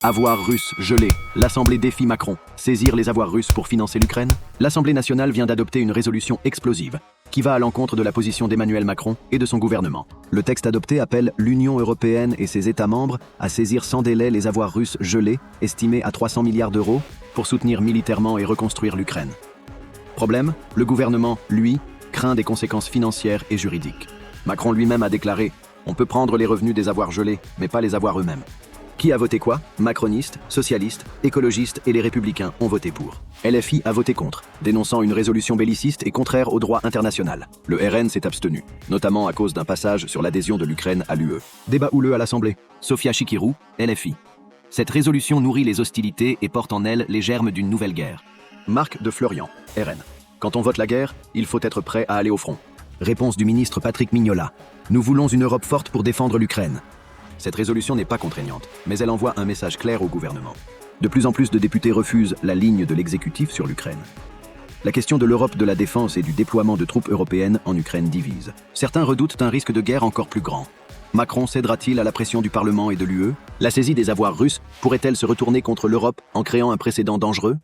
Avoirs russes gelés. L'Assemblée défie Macron. Saisir les avoirs russes pour financer l'Ukraine. L'Assemblée nationale vient d'adopter une résolution explosive qui va à l'encontre de la position d'Emmanuel Macron et de son gouvernement. Le texte adopté appelle l'Union européenne et ses États membres à saisir sans délai les avoirs russes gelés, estimés à 300 milliards d'euros, pour soutenir militairement et reconstruire l'Ukraine. Problème, le gouvernement, lui, craint des conséquences financières et juridiques. Macron lui-même a déclaré « On peut prendre les revenus des avoirs gelés, mais pas les avoirs eux-mêmes ». Qui a voté quoi? Macronistes, socialistes, écologistes et les Républicains ont voté pour. LFI a voté contre, dénonçant une résolution belliciste et contraire au droit international. Le RN s'est abstenu, notamment à cause d'un passage sur l'adhésion de l'Ukraine à l'UE. Débat houleux à l'Assemblée. Sofia Chikirou, LFI. Cette résolution nourrit les hostilités et porte en elle les germes d'une nouvelle guerre. Marc de Fleurian, RN. Quand on vote la guerre, il faut être prêt à aller au front. Réponse du ministre Patrick Mignola. Nous voulons une Europe forte pour défendre l'Ukraine. Cette résolution n'est pas contraignante, mais elle envoie un message clair au gouvernement. De plus en plus de députés refusent la ligne de l'exécutif sur l'Ukraine. La question de l'Europe de la défense et du déploiement de troupes européennes en Ukraine divise. Certains redoutent un risque de guerre encore plus grand. Macron cédera-t-il à la pression du Parlement et de l'UE? La saisie des avoirs russes pourrait-elle se retourner contre l'Europe en créant un précédent dangereux?